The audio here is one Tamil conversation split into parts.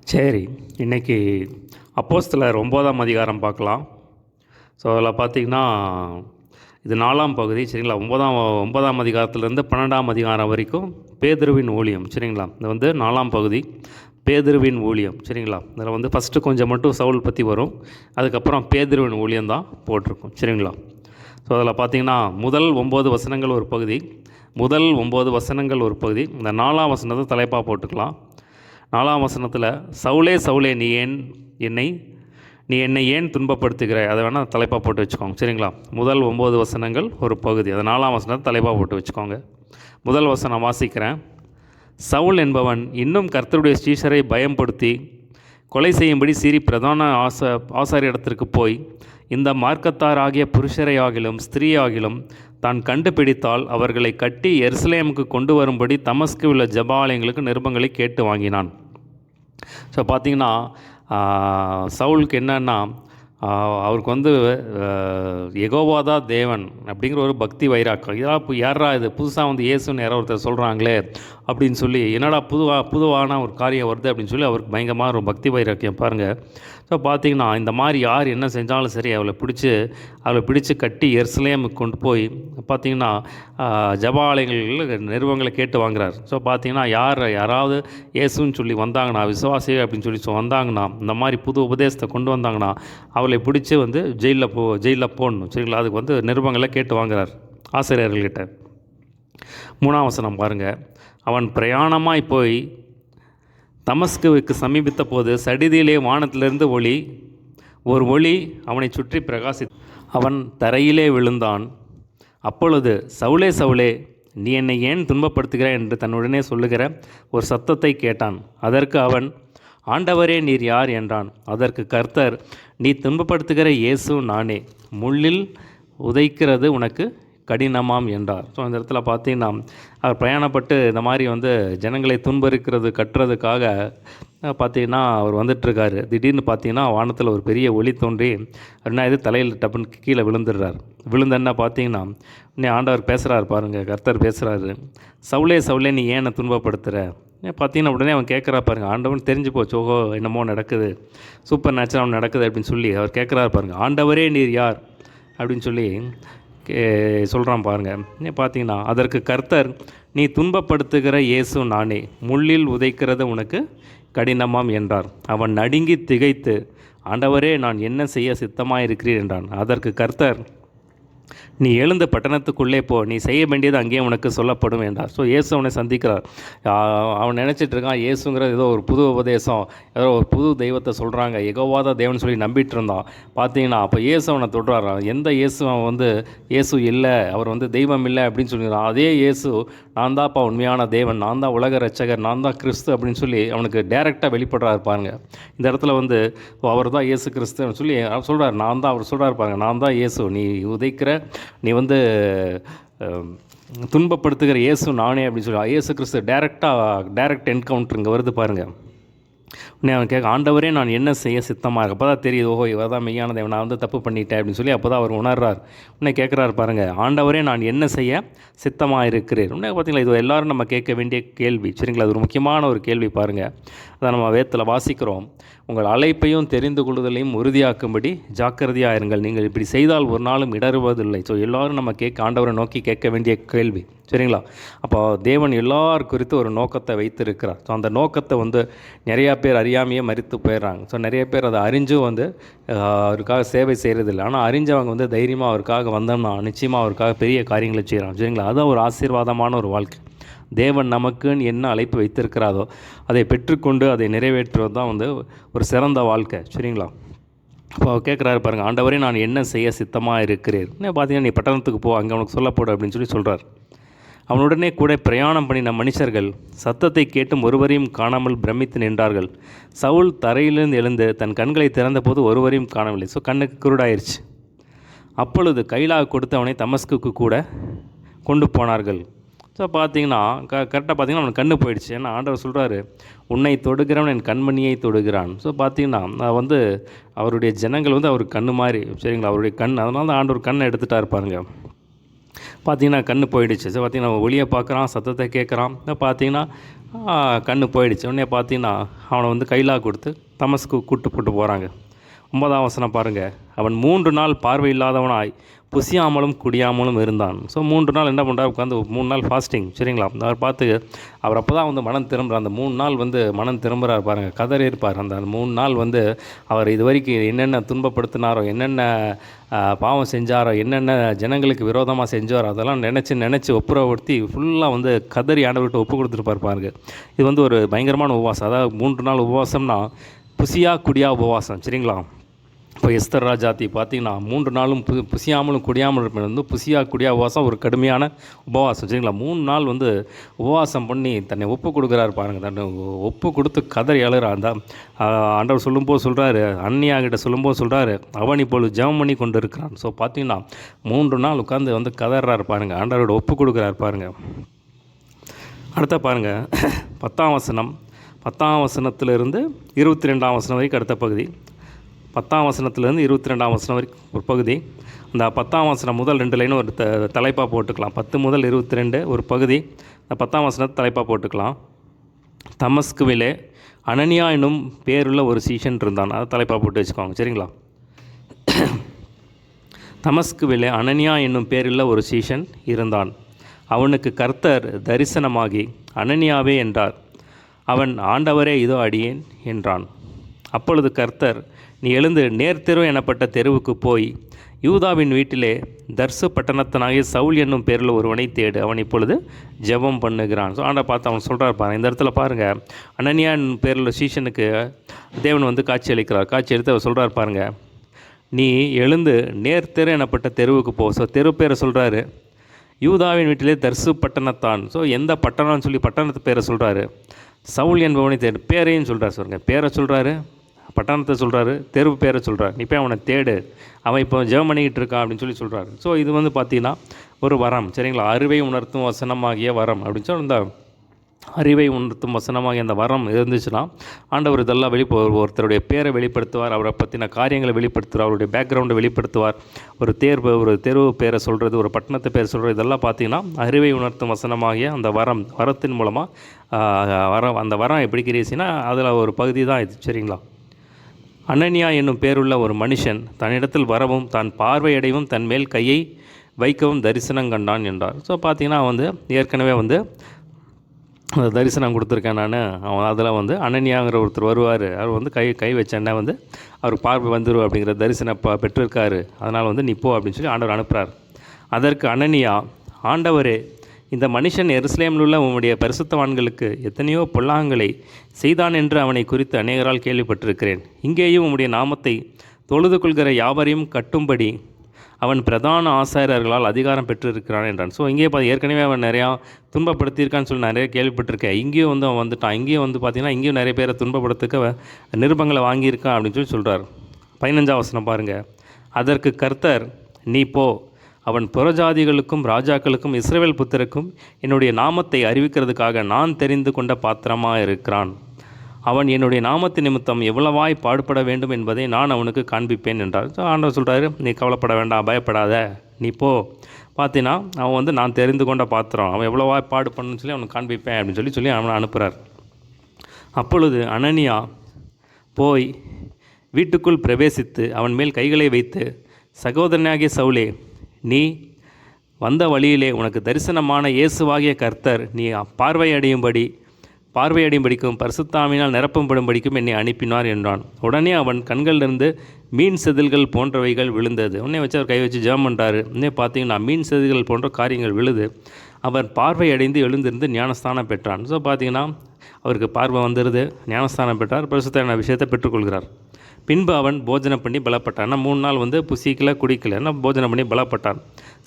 சரி, இன்றைக்கி அப்போஸ்தலர் 9ஆம் அதிகாரம் பார்க்கலாம். ஸோ அதில் பார்த்திங்கன்னா இது 4ஆம் பகுதி சரிங்களா. 9ஆம் அதிகாரத்துலேருந்து 12ஆம் அதிகாரம் வரைக்கும் பேதுருவின் ஊழியம் சரிங்களா. இது வந்து 4ஆம் பகுதி பேதுருவின் ஊழியம் சரிங்களா. இதில் வந்து ஃபஸ்ட்டு கொஞ்சம் மட்டும் சவுல் பற்றி வரும், அதுக்கப்புறம் பேதுருவின் ஊழியம் தான் போட்டிருக்கும் சரிங்களா. ஸோ அதில் பார்த்திங்கன்னா முதல் 9 வசனங்கள் ஒரு பகுதி, இந்த 4ஆம் வசனத்தை தலைப்பாக போட்டுக்கலாம். 4ஆம் வசனத்தில் சவுலே சவுலே நீ என்னை ஏன் துன்பப்படுத்துகிறாய், அதை வேணால் தலைப்பாக போட்டு வச்சுக்கோங்க சரிங்களா. முதல் 9 வசனங்கள் ஒரு பகுதி, அதை 4ஆம் வசனத்தை தலைப்பாக போட்டு வச்சுக்கோங்க. முதல் வசனம் வாசிக்கிறேன். சவுல் என்பவன் இன்னும் கர்த்தருடைய ஸ்ரீஷரை பயம்படுத்தி கொலை செய்யும்படி சீறி பிரதான ஆசாரியரிடத்திற்கு போய் இந்த மார்க்கத்தாராகிய புருஷரையாகிலும் ஸ்திரீயாகிலும் தான் கண்டுபிடித்தால் அவர்களை கட்டி எருசலேமுக்கு கொண்டு வரும்படி தமஸ்கு உள்ள ஜெபாலயங்களுக்கு நிருபங்களை கேட்டு வாங்கினான். ஸோ பார்த்திங்கன்னா சவுலுக்கு என்னன்னா அவருக்கு வந்து யெகோவாதா தேவன் அப்படிங்கிற ஒரு பக்தி வைராக்கம். யாரா இது புதுசாக வந்து இயேசுன்னு யாரோ ஒருத்தர் சொல்கிறாங்களே அப்படின்னு சொல்லி, என்னடா புதுவான ஒரு காரியம் வருது அப்படின்னு சொல்லி அவருக்கு பயங்கரமாக ஒரு பக்தி வைராக்கியம் பாருங்கள். ஸோ பார்த்திங்கன்னா இந்த மாதிரி யார் என்ன செஞ்சாலும் சரி அவளை பிடிச்சி கட்டி எருசலேமுக்கு கொண்டு போய் பார்த்திங்கன்னா ஜெபாலயங்களில் நிறுவனங்களை கேட்டு வாங்குறார். ஸோ பார்த்திங்கன்னா யாராவது இயேசுன்னு சொல்லி வந்தாங்கன்னா, விசுவாசி அப்படின்னு சொல்லி வந்தாங்கன்னா, இந்த மாதிரி புது உபதேசத்தை கொண்டு வந்தாங்கன்னா அவளை பிடிச்சி வந்து ஜெயிலில் போடணும் சரிங்களா. அதுக்கு வந்து நிருபங்களை கேட்டு வாங்குறார் ஆசிரியர்கள்கிட்ட. 3ஆம் வசனம் பாருங்கள். அவன் பிரயாணமாய் போய் தமஸ்குவுக்கு சமீபித்த போது சடிதியிலே வானத்திலிருந்து ஒரு ஒளி அவனை சுற்றி அவன் தரையிலே விழுந்தான். அப்பொழுது சவுலே சவுலே நீ என்னை ஏன் துன்பப்படுத்துகிறாய் என்று தன்னுடனே சொல்லுகிற ஒரு சத்தத்தை கேட்டான். அதற்கு அவன், ஆண்டவரே நீர் யார் என்றான். அதற்கு கர்த்தர், நீ துன்பப்படுத்துகிற இயேசு நானே, முள்ளில் உதைக்கிறது உனக்கு கடினமாம் என்றார். ஸோ இந்த இடத்துல பார்த்தீங்கன்னா அவர் பிரயாணப்பட்டு இந்த மாதிரி வந்து ஜனங்களை கட்டுறதுக்காக பார்த்தீங்கன்னா அவர் வந்துட்டுருக்காரு. திடீர்னு பார்த்தீங்கன்னா வானத்தில் ஒரு பெரிய ஒளி தோன்றி அப்படின்னா இது தலையில் டப்புன்னு கீழே விழுந்தன்னா பார்த்தீங்கன்னா இன்னும் ஆண்டவர் பேசுகிறார் பாருங்கள். கர்த்தர் பேசுகிறாரு, சவுலே சவுலே நீ ஏன் துன்பப்படுத்துகிற பார்த்தீங்கன்னா. உடனே அவன் கேட்குறா பாருங்கள். ஆண்டவன் தெரிஞ்சு போச்சு, ஓஹோ என்னமோ நடக்குது, சூப்பர் நேச்சுரல் நடக்குது அப்படின்னு சொல்லி அவர் கேட்குறாரு பாருங்கள். ஆண்டவரே நீர் யார் அப்படின்னு சொல்லி சொல்கிறான் பாருங்கள். பார்த்தீங்கன்னா அதற்கு கர்த்தர், நீ துன்பப்படுத்துகிற இயேசு நானே, முள்ளில் உதைக்கிறது உனக்கு கடினமாம் என்றார். அவன் நடுங்கி திகைத்து, ஆண்டவரே நான் என்ன செய்ய சித்தமாக இருக்கிறீர் என்றான். அதற்கு கர்த்தர், நீ எழுந்த பட்டணத்துக்குள்ளே போ, நீ செய்ய வேண்டியது அங்கேயே உனக்கு சொல்லப்படும் என்றார். ஸோ இயேசு அவனை சந்திக்கிறார். அவன் நினச்சிட்டு இருக்கான் இயேசுங்கிறது ஏதோ ஒரு புது உபதேசம், ஏதோ ஒரு புது தெய்வத்தை சொல்கிறாங்க, யெகோவாத தேவன் சொல்லி நம்பிட்டு இருந்தான். பார்த்தீங்கன்னா அப்போ இயேசு அவனை தொடுறான். எந்த இயேசு அவன் வந்து இயேசு இல்லை, அவர் வந்து தெய்வம் இல்லை அப்படின்னு சொல்லிடுறான். அதே இயேசு, நான் தான்ப்பா உண்மையான தேவன், நான் தான் உலக ரட்சகர், நான் தான் கிறிஸ்து அப்படின்னு சொல்லி அவனுக்கு டைரெக்டாக வெளிப்படுறாரு பாருங்க. இந்த இடத்துல வந்து அவர் தான் இயேசு கிறிஸ்துன்னு சொல்லி அவர் சொல்கிறார். அவர் சொல்கிறார் பாருங்க, நான் தான் இயேசு, நீ உதைக்கிற, நீ வந்து துன்பப்படுத்துகிற இயேசு நானே அப்படின்னு சொல்லி இயேசு கிறிஸ்து டைரக்ட் என்கவுண்டர் இங்கே வருது பாருங்கள். உடனே அவன் கேட்க, ஆண்டவரே நான் என்ன செய்ய சித்தமாக இருக்கு. அப்போ தான் தெரியுது, ஓஹோ இவர் தான் மெய்யான தேவன், நான் வந்து தப்பு பண்ணிட்டேன் அப்படின்னு சொல்லி அப்போ தான் அவர் உணர்றார். உடனே கேட்குறாரு பாருங்கள், ஆண்டவரே நான் என்ன செய்ய சித்தமாக இருக்கிறேன். உடனே பார்த்தீங்களா இது எல்லோரும் நம்ம கேட்க வேண்டிய கேள்வி சரிங்களா. அது ஒரு முக்கியமான ஒரு கேள்வி பாருங்கள். அதை நம்ம வேதத்தில் வாசிக்கிறோம். உங்கள் அழைப்பையும் தெரிந்து கொள்ளுதலையும் உறுதியாக்கும்படி ஜாக்கிரதையாக இருங்கள், நீங்கள் இப்படி செய்தால் ஒரு நாளும் இடறுவதில்லை. ஸோ எல்லோரும் நம்ம ஆண்டவரை நோக்கி கேட்க வேண்டிய கேள்வி சரிங்களா. அப்போ தேவன் எல்லார் குறித்து ஒரு நோக்கத்தை வைத்திருக்கிறார். ஸோ அந்த நோக்கத்தை வந்து நிறையா பேர் அறியாமையே மறித்து போயிடுறாங்க. ஸோ நிறைய பேர் அதை அறிஞ்சும் வந்து அவருக்காக சேவை செய்கிறதில்லை. ஆனால் அறிஞ்சவங்க வந்து தைரியமாக அவருக்காக வந்தோம்னா நிச்சயமாக அவருக்காக பெரிய காரியங்களை செய்கிறாங்க சரிங்களா. அதுதான் ஒரு ஆசீர்வாதமான ஒரு வாழ்க்கை. தேவன் நமக்குன்னு என்ன அழைப்பு வைத்திருக்கிறாரோ அதை பெற்றுக்கொண்டு அதை நிறைவேற்றுவது தான் வந்து ஒரு சிறந்த வாழ்க்கை சரிங்களா. அப்போ கேட்குறாரு பாருங்கள், ஆண்டவரே நான் என்ன செய்ய சித்தமாக இருக்கிறேன். பார்த்தீங்கன்னா நீ பட்டணத்துக்கு போ, அங்கே அவனுக்கு சொல்லப்படும் அப்படின்னு சொல்கிறார். அவனுடனே கூட பிரயாணம் பண்ணின மனுஷர்கள் சத்தத்தை கேட்டும் ஒருவரையும் காணாமல் பிரமித்து நின்றார்கள். சவுல் தரையிலிருந்து எழுந்து தன் கண்களை திறந்தபோது ஒருவரையும் காணவில்லை. ஸோ கண்ணுக்கு குருடாயிருச்சு. அப்பொழுது கைலாக கொடுத்து அவனை தமஸ்குக்கு கூட கொண்டு போனார்கள். ஸோ பார்த்தீங்கன்னா கரெக்டாக பார்த்தீங்கன்னா அவனுக்கு கண்ணு போயிடுச்சு. ஏன்னா ஆண்டவர் சொல்கிறாரு, உன்னை தொடுகிறவன் என் கண்மணியை தொடுகிறான். ஸோ பார்த்தீங்கன்னா வந்து அவருடைய ஜனங்கள் வந்து அவருக்கு கண்ணு மாதிரி சரிங்களா, அவருடைய கண், அதனால தான் ஆண்டவர் கண்ணை எடுத்துகிட்டா இருப்பாருங்க. பார்த்தீங்கன்னா கண்ணு போயிடுச்சு. ஸோ பார்த்தீங்கன்னா ஒளியை பார்க்குறான், சத்தத்தை கேட்குறான். பார்த்தீங்கன்னா கண்ணு போயிடுச்சு. உடனே பார்த்தீங்கன்னா அவனை வந்து கைலா கொடுத்து தமஸ்கு கூட்டு போட்டு போகிறாங்க. 9ஆம் வசனம் பாருங்கள். அவன் 3 நாள் பார்வை இல்லாதவனாய் புசியாமலும் குடியாமலும் இருந்தான். ஸோ 3 நாள் என்ன பண்ணுறாரு, உட்காந்து 3 நாள் ஃபாஸ்டிங். சரிங்களா? அவர் பார்த்து அவர் அப்போ தான் வந்து மனம் திரும்புகிறார். அந்த 3 நாள் வந்து மனம் திரும்புகிறார் பாருங்கள். கதறி இருப்பார். அந்த 3 நாள் வந்து அவர் இது வரைக்கும் என்னென்ன துன்பப்படுத்தினாரோ, என்னென்ன பாவம் செஞ்சாரோ, என்னென்ன ஜனங்களுக்கு விரோதமாக செஞ்சாரோ அதெல்லாம் நினச்சி ஒப்புரப்படுத்தி ஃபுல்லாக வந்து கதறி ஆண்டவர்கிட்ட ஒப்பு கொடுத்துருப்பார் பாருங்க. இது வந்து ஒரு பயங்கரமான உபவாசம். அதாவது 3 நாள் உபவாசம்னா புசியா குடியா உபவாசம். சரிங்களா? இப்போ எஸ்தர் ராஜாத்தி பார்த்திங்கன்னா 3 நாளும் புசியாமலும் குடியாமலும் இருப்பது வந்து புசியா குடியா உபவாசம் ஒரு கடுமையான உபவாசம். சரிங்களா? 3 நாள் வந்து உபவாசம் பண்ணி தன்னை ஒப்பு கொடுக்குறாரு பாருங்கள். தன்னை ஒப்பு கொடுத்து கதறி அழுகிறார். அந்த ஆண்டவர் சொல்லும்போது சொல்கிறாரு, அன்னியாகிட்ட சொல்லும்போது சொல்கிறாரு, அவன் இப்பொழுது ஜெபம் பண்ணி கொண்டு இருக்கிறான். ஸோ பார்த்திங்கன்னா 3 நாள் உட்காந்து வந்து கதறாரு பாருங்கள். ஆண்டவரோட ஒப்பு கொடுக்குறாரு பாருங்கள். அடுத்த பாருங்கள் 10ஆம் வசனம். 10ஆம் வசனத்திலிருந்து 22ஆம் வசனம் வரைக்கும் அடுத்த பகுதி. 10ஆம் வசனத்திலேருந்து 22ஆம் வசனம் வரைக்கும் ஒரு பகுதி. அந்த 10ஆம் வசனம் முதல் 2 லைனும் ஒரு தலைப்பாக போட்டுக்கலாம். 10 முதல் 22 ஒரு பகுதி. அந்த 10ஆம் வசனத்தை தலைப்பாக போட்டுக்கலாம். தமஸ்குவிலே அனனியா என்னும் பேருள்ள ஒரு சீஷன் இருந்தான். அதை தலைப்பாக போட்டு வச்சுக்கோங்க. சரிங்களா? தமஸ்குவிலே அனனியா என்னும் பேருள்ள ஒரு சீஷன் இருந்தான். அவனுக்கு கர்த்தர் தரிசனமாகி அனனியாவே என்றார். அவன், ஆண்டவரே இதோ அடியேன் என்றான். அப்பொழுது கர்த்தர், நீ எழுந்து நேர்த்தெரு எனப்பட்ட தெருவுக்கு போய் யூதாவின் வீட்டிலே தர்சு பட்டணத்தனாகிய சவுல் என்னும் பேரில் ஒருவனை தேடு, அவன் இப்பொழுது ஜெபம் பண்ணுகிறான். ஸோ ஆண்டை பார்த்து அவன் சொல்கிறார் பாருங்கள். இந்த இடத்துல பாருங்கள், அனனியான் பேரில் சீஷனுக்கு தேவன் வந்து காட்சி அளிக்கிறார். காட்சி அளித்து அவர் சொல்கிறார் பாருங்கள், நீ எழுந்து நேர்த்தெரு எனப்பட்ட தெருவுக்கு போ. ஸோ தெரு பேரை சொல்கிறாரு. யூதாவின் வீட்டிலே தர்சு பட்டணத்தான். ஸோ எந்த பட்டணம்னு சொல்லி பட்டணத்து பேரை சொல்கிறாரு. சவுல் என்பவனை தேடு, பேரையும் சொல்கிறார். சொல்லுங்கள், பேரை சொல்கிறாரு, பட்டணத்தை சொல்கிறாரு, தெருவு பேரை சொல்கிறார். நீ போய் அவனை தேடு, அவன் இப்போ ஜெபம் பண்ணிக்கிட்டு இருக்கான் அப்படின்னு சொல்லி சொல்கிறாரு. ஸோ இது வந்து பார்த்திங்கன்னா ஒரு வரம். சரிங்களா? அறிவை உணர்த்தும் வசனமாகிய வரம் அப்படின்னு சொல்லி இந்த அறிவை உணர்த்தும் வசனமாகிய அந்த வரம் இருந்துச்சுன்னா ஆண்டவர் இதெல்லாம் ஒருத்தருடைய பேரை வெளிப்படுத்துவார், அவரை பற்றின காரியங்களை வெளிப்படுத்துவார், அவருடைய பேக்ரவுண்டை வெளிப்படுத்துவார். ஒரு தெருவு பேரை சொல்கிறது, ஒரு பட்டணத்தை பேரை சொல்கிறது, இதெல்லாம் பார்த்திங்கன்னா அறிவை உணர்த்தும் வசனமாகிய அந்த வரத்தின் மூலமாக அந்த வரம் எப்படி கிரீசினா அதில் ஒரு பகுதி தான் இது. சரிங்களா? அனனியா என்னும் பேருள்ள ஒரு மனுஷன் தன்னிடத்தில் வரவும் தான் பார்வையடைவும் தன் மேல் கையை வைக்கவும் தரிசனம் கண்டான் என்றார். ஸோ பார்த்திங்கன்னா வந்து ஏற்கனவே வந்து தரிசனம் கொடுத்துருக்கேன் நான். அவன் அதில் வந்து அனனியாங்கிற ஒருத்தர் வருவார், அவர் வந்து கை வச்சேன்னா வந்து அவர் பார்வை வந்துடும் அப்படிங்கிற தரிசனம் பெற்றிருக்காரு. அதனால் வந்து நீ போ அப்படின்னு சொல்லி ஆண்டவர் அனுப்புகிறார். அதற்கு அனனியா, ஆண்டவரே, இந்த மனுஷன் எருசலேமில் உள்ள உம்முடைய பரிசுத்தவான்களுக்கு எத்தனையோ பொல்லாங்களை செய்தான் என்று அவனை குறித்து அநேகரால் கேள்விப்பட்டிருக்கிறேன். இங்கேயும் உம்முடைய நாமத்தை தொழுது கொள்கிற யாவரையும் கட்டும்படி அவன் பிரதான ஆசாரியர்களால் அதிகாரம் பெற்றிருக்கிறான் என்றான். ஸோ இங்கேயே ஏற்கனவே அவன் நிறையா துன்பப்படுத்தியிருக்கான்னு சொல்லி நிறைய கேள்விப்பட்டிருக்கேன். இங்கேயும் வந்து அவன் வந்துட்டான். இங்கேயும் வந்து பார்த்திங்கன்னா இங்கேயும் நிறைய பேரை துன்பப்படுத்துக்க நிருபங்களை வாங்கியிருக்கான் அப்படின்னு சொல்லி சொல்கிறார். 15ஆம் வசனம் பாருங்கள். அதற்கு கர்த்தர், நீ போ, அவன் புறஜாதிகளுக்கும் ராஜாக்களுக்கும் இஸ்ரவேல் புத்திரருக்கும் என்னுடைய நாமத்தை அறிவிக்கிறதுக்காக நான் தெரிந்து கொண்ட பாத்திரமாக இருக்கிறான். அவன் என்னுடைய நாமத்து நிமித்தம் எவ்வளவாய் பாடுபட வேண்டும் என்பதை நான் அவனுக்கு காண்பிப்பேன் என்றார். ஸோ ஆண்டவர் சொல்கிறாரு, நீ கவலைப்பட வேண்டாம், பயப்படாத, நீ போ. பார்த்தீங்கன்னா அவன் வந்து நான் தெரிந்து கொண்ட பாத்திரம், அவன் எவ்வளவாய் பாடுபடணும்னு சொல்லி அவனுக்கு காண்பிப்பேன் அப்படின்னு சொல்லி அவனை அனுப்புகிறார். அப்பொழுது அனனியா போய் வீட்டுக்குள் பிரவேசித்து அவன் மேல் கைகளை வைத்து, சகோதரனாகிய சவுலே, நீ வந்த வழியிலே உனக்கு தரிசனமான இயேசுவாகிய கர்த்தர் நீ பார்வையடையும்படிக்கும் பரிசுத்தாவினால் நிரப்பப்படும்படிக்கும் என்னை அனுப்பினார் என்றான். உடனே அவன் கண்களிலிருந்து மீன் செதில்கள் போன்றவைகள் விழுந்தது. உடனே வச்சு அவர் கை வச்சு ஜெபம் பண்ணுறாரு. உடனே பார்த்தீங்கன்னா மீன் செதில்கள் போன்ற காரியங்கள் விழுது. அவர் பார்வையடைந்து எழுந்திருந்து ஞானஸ்தானம் பெற்றான். ஸோ பார்த்தீங்கன்னா அவருக்கு பார்வை வந்துடுது, ஞானஸ்தானம் பெற்றார், பரிசுத்தான விஷயத்தை பெற்றுக்கொள்கிறார். பின்பு அவன் போஜனம் பண்ணி பலப்பட்டான். ஆனால் 3 நாள் வந்து புசிக்கல குடிக்கல, ஆனால் போஜனம் பண்ணி பலப்பட்டான்.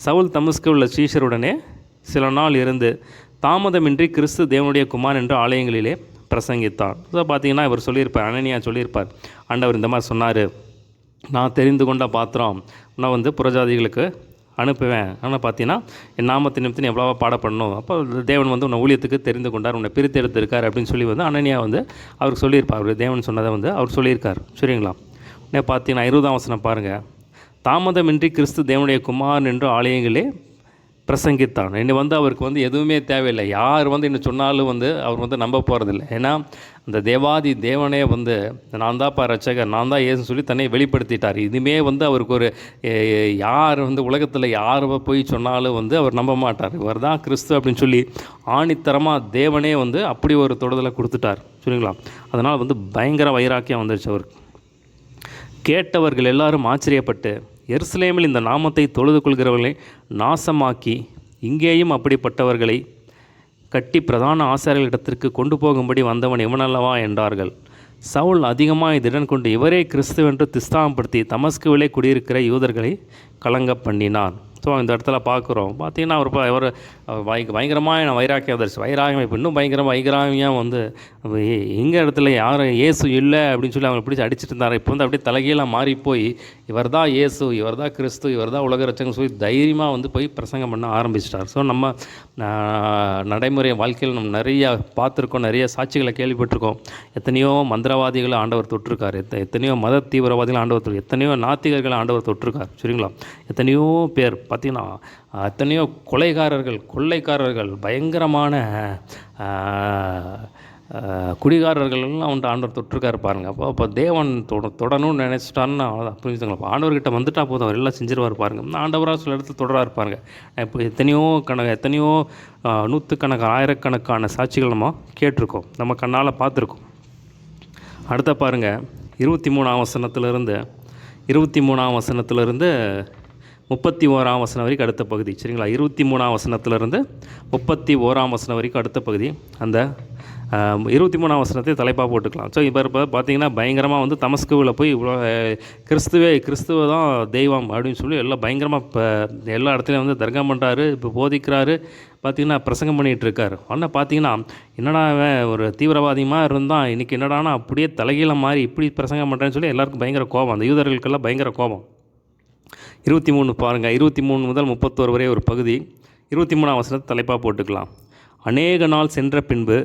சவுல் தமஸ்கு உள்ள சீஷருடனே சில நாள் இருந்து தாமதமின்றி கிறிஸ்து தேவனுடைய குமாரன் என்று ஆலயங்களிலே பிரசங்கித்தான். ஸோ பார்த்தீங்கன்னா இவர் சொல்லியிருப்பார், அனனியா சொல்லியிருப்பார், ஆண்டவர் இந்த மாதிரி சொன்னார், நான் தெரிந்து கொண்ட பாத்திரம் நான் வந்து புறஜாதிகளுக்கு அனுப்புவேன். ஆனால் பார்த்தீங்கன்னா என் நாமத்தை நிமித்தம் எவ்வளவா பாடப்படணும், அப்போ தேவன் வந்து உன்னை ஊழியத்துக்கு தெரிந்து கொண்டார், உன்னை பிரித்து எடுத்திருக்கார் அப்படின்னு சொல்லி வந்து அனனியா வந்து அவருக்கு சொல்லியிருப்பார். அவர் தேவன் சொன்னதை வந்து அவர் சொல்லியிருக்கார். சரிங்களா? உடனே பார்த்தீங்கன்னா 20ஆம் வசனம் பாருங்கள். தாமதமின்றி கிறிஸ்து தேவனுடைய குமாரன் என்று ஆலயங்களே பிரசங்கித்தான். இன்னும் வந்து அவருக்கு வந்து எதுவுமே தேவையில்லை. யார் வந்து இன்னும் சொன்னாலும் வந்து அவர் வந்து நம்ப போகிறதில்ல. ஏன்னா அந்த தேவாதி தேவனே வந்து நான் தான்ப்பா ரட்சகர், நான் தான் ஏசுன்னு சொல்லி தன்னை வெளிப்படுத்திட்டார். இனிமே வந்து அவருக்கு ஒரு யார் வந்து உலகத்தில் யார் போய் சொன்னாலும் வந்து அவர் நம்ப மாட்டார். இவர் தான் கிறிஸ்து அப்படின்னு சொல்லி ஆணித்தரமாக தேவனே வந்து அப்படி ஒரு தொடுதலை கொடுத்துட்டார். சரிங்களா? அதனால் வந்து பயங்கர வைராக்கியம் வந்துருச்சு அவருக்கு. கேட்டவர்கள் எல்லாரும் ஆச்சரியப்பட்டு, எருசலேமில் இந்த நாமத்தை தொழுது கொள்கிறவர்களை நாசமாக்கி இங்கேயும் அப்படிப்பட்டவர்களை கட்டி பிரதான ஆசாரியர்களிடத்திற்கு கொண்டு போகும்படி வந்தவன் இவனல்லவா என்றார்கள். சவுல் அதிகமாக திடன் கொண்டு இவரே கிறிஸ்துவென்று திஸ்தாம்படுத்தி தமஸ்குவிலே குடியிருக்கிற யூதர்களை கலங்க பண்ணினான். ஸோ இந்த இடத்துல பார்க்குறோம். பார்த்தீங்கன்னா அவர் பயங்கரமாக வைராக்கியம் வந்துருச்சு. வைராகியம் இப்போ இன்னும் வைராகியம் வந்து எங்கள் இடத்துல யாரும் இயேசு இல்லை அப்படின்னு சொல்லி அவங்களை பிடிச்சி அடிச்சுட்டு இருந்தார். இப்போ வந்து அப்படியே தலைகீழாக மாறி போய் இவர் தான் இயேசு, இவர் தான் கிறிஸ்து, இவர் தான் உலக ரட்சகன்னு சொல்லி தைரியமாக வந்து போய் பிரசங்கம் பண்ண ஆரம்பிச்சிட்டார். ஸோ நம்ம நடைமுறை வாழ்க்கையில் நம்ம நிறையா பார்த்துருக்கோம், நிறைய சாட்சிகளை கேள்விப்பட்டிருக்கோம். எத்தனையோ மந்திரவாதிகளை ஆண்டவர் தொட்டிருக்கார், எத்தனையோ மத தீவிரவாதிகளை ஆண்டவர் தொட்டு, எத்தனையோ நாத்திகர்களை ஆண்டவர் தொட்டிருக்கார். சரிங்களா? எத்தனையோ பேர் பார்த்தீங்கன்னா எத்தனையோ கொள்ளைக்காரர்கள் பயங்கரமான குடிகாரர்கள்லாம் வந்து ஆண்டவர் தொட்டிருக்காரு பாருங்கள். அப்போ தேவன் தொடணும்னு நினச்சிட்டான்னு புரிஞ்சுங்களா? இப்போ ஆண்டவர்கிட்ட வந்துட்டால் போதும், அவர் எல்லாம் செஞ்சிருவார் பாருங்கள். ஆண்டவராக சில இடத்துல தொடராக இருப்பாருங்க. இப்போ எத்தனையோ நூற்றுக்கணக்கான ஆயிரக்கணக்கான சாட்சிகள் நம்ம கேட்டிருக்கோம், நம்ம கண்ணால் பார்த்துருக்கோம். அடுத்த பாருங்கள், 23ஆம் வசனத்திலிருந்து 31ஆம் வசனம் வரைக்கும் அடுத்த பகுதி. சரிங்களா? 23ஆம் வசனத்திலிருந்து 31ஆம் வசனம் வரைக்கும் அடுத்த பகுதி. அந்த 23ஆம் வசனத்தை தலைப்பாக போட்டுக்கலாம். ஸோ இப்போ பார்த்தீங்கன்னா பயங்கரமாக வந்து தமஸ்குவில் போய் இவ்வளோ கிறிஸ்துவ தான் தெய்வம் அப்படின்னு சொல்லி எல்லாம் பயங்கரமாக இப்போ எல்லா இடத்துலையும் வந்து தர்க்கம் பண்ணுறாரு, இப்போ போதிக்கிறாரு, பார்த்திங்கன்னா பிரசங்கம் பண்ணிகிட்டு இருக்கார். ஆனால் பார்த்தீங்கன்னா என்னடா ஒரு தீவிரவாதியமாக இருந்தால் இன்றைக்கி என்னடானா அப்படியே தலைகீழ மாதிரி இப்படி பிரசங்கம் பண்ணுறேன்னு சொல்லி எல்லாருக்கும் பயங்கர கோபம், அந்த யூதர்களுக்கெல்லாம் பயங்கர கோபம். 23 பாருங்கள், 23 முதல் 31 வரை ஒரு பகுதி. 23ஆம் வசனத்தை தலைப்பாக போட்டுக்கலாம். அநேக நாள் சென்ற பின்பு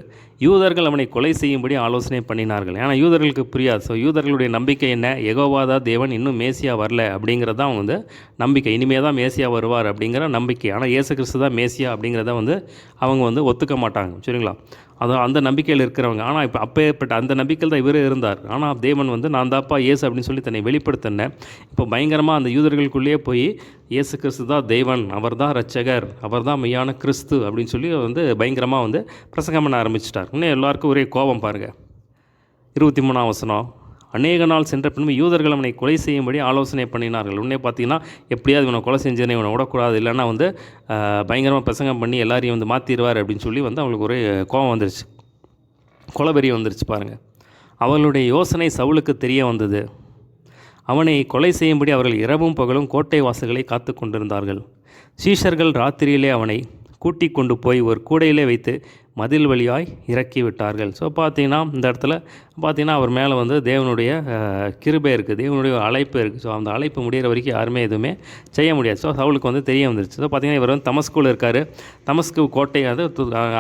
யூதர்கள் அவனை கொலை செய்யும்படி ஆலோசனை பண்ணினார்கள். ஏன்னா யூதர்களுக்கு புரியாது. ஸோ யூதர்களுடைய நம்பிக்கை என்ன? யெகோவா தேவன் இன்னும் மேசியா வரல அப்படிங்கிறது தான் வந்து நம்பிக்கை. இனிமேல் தான் மேசியா வருவார் அப்படிங்கிற நம்பிக்கை. ஆனால் இயேசு கிறிஸ்து தான் மேசியா அப்படிங்கிறத வந்து அவங்க வந்து ஒத்துக்க மாட்டாங்க. சரிங்களா? அந்த நம்பிக்கையில் இருக்கிறவங்க. ஆனால் இப்போ அப்பேற்பட்ட அந்த நம்பிக்கையில் தான் இவர் இருந்தார். ஆனால் தேவன் வந்து நான் தாப்பா இயேசு அப்படின்னு சொல்லி தன்னை வெளிப்படுத்தினேன். இப்போ பயங்கரமாக அந்த யூதர்களுக்குள்ளேயே போய் இயேசு கிறிஸ்து தான் தேவன், அவர் தான் ரட்சகர், அவர் தான் மெய்யான கிறிஸ்து அப்படின்னு சொல்லி வந்து பயங்கரமாக வந்து பிரசங்கம் பண்ண ஆரம்பிச்சிட்டார். இன்னும் எல்லாருக்கும் ஒரே கோபம் பாருங்கள். 23ஆம் வசனம். அநேக நாள் சென்ற பின்பு யூதர்கள் அவனை கொலை செய்யும்படி ஆலோசனை பண்ணினார்கள். உடனே பார்த்தீங்கன்னா எப்படியாவது இவனை கொலை செஞ்சேனே, இவனை விடக்கூடாது, இல்லைன்னா வந்து பயங்கரமாக பிரசங்கம் பண்ணி எல்லாரையும் வந்து மாற்றிடுவார் அப்படின்னு சொல்லி வந்து அவங்களுக்கு ஒரே கோபம் வந்துருச்சு, கொலைவெறி வந்துருச்சு பாருங்கள். அவர்களுடைய யோசனை சவுலுக்கு தெரிய வந்தது. அவனை கொலை செய்யும்படி அவர்கள் இரவும் பகலும் கோட்டை வாசல்களை காத்து கொண்டிருந்தார்கள். சீஷர்கள் ராத்திரியிலே அவனை கூட்டிக் கொண்டு போய் ஒரு கூடையிலே வைத்து மதில் வழியாய் இறக்கி விட்டார்கள். ஸோ பார்த்தீங்கன்னா இந்த இடத்துல பார்த்தீங்கன்னா அவர் மேலே வந்து தேவனுடைய கிருபை இருக்குது, தேவனுடைய அழைப்பு இருக்குது. ஸோ அந்த அழைப்பு முடிகிற வரைக்கும் யாருமே எதுவுமே செய்ய முடியாது. ஸோ சவுலுக்கு வந்து தெரிய வந்துருச்சு. ஸோ பார்த்தீங்கன்னா இவர் வந்து தமஸ்குவில் இருக்கார். தமஸ்கு கோட்டை அது